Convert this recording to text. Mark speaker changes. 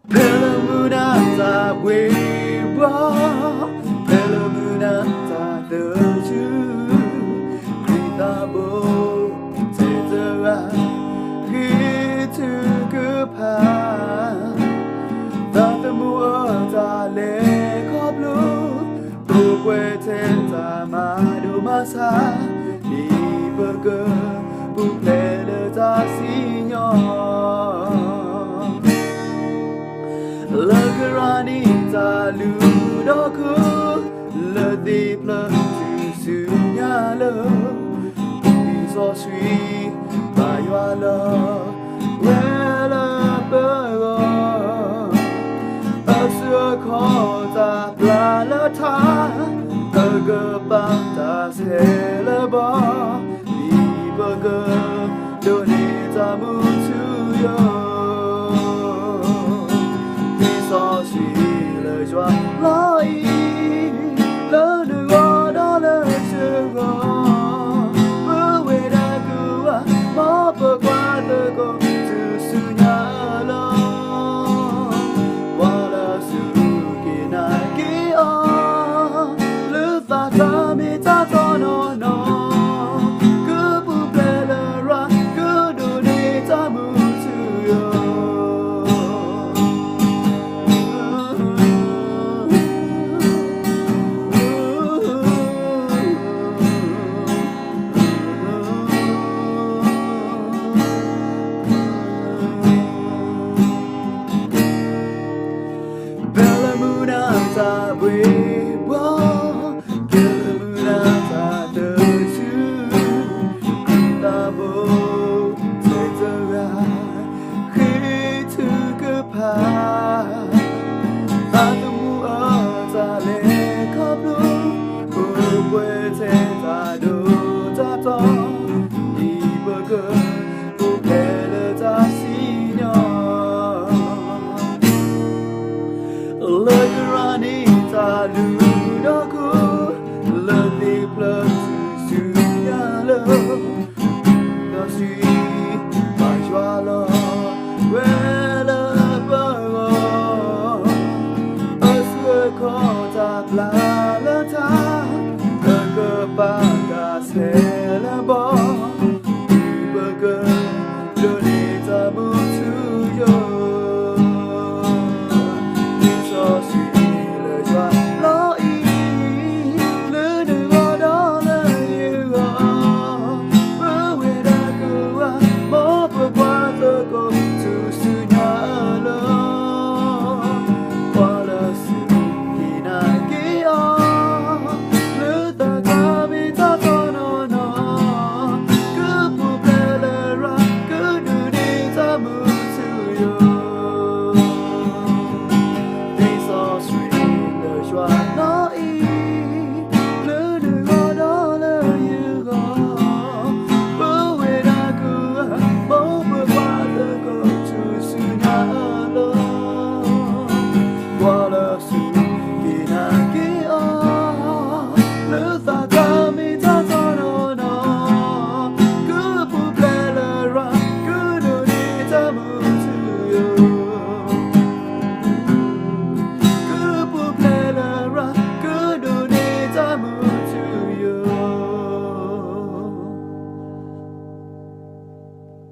Speaker 1: Pelamuna ta wewa, Pelamuna ta deju, Krita bo tetera, Kitu kupa, Tatamu ta le koblu, Bukwe tenta madu masa, Di burger, Buklele ta sinyor. Lagarani ta ludoku le diple tu sunya le so sweet by your love well above as a cota planeta a gabata celeba the burger donate mu to you so sweet le joie la le nuo dans le second me da gua ma pourquoi de go tu sunyala wala su ki na ki a le fata mi ta no no que pour plaire que donner ta mu to you. Ta wewa, Pelamuna ta deju, Krita bo tetera, Kitu kupa.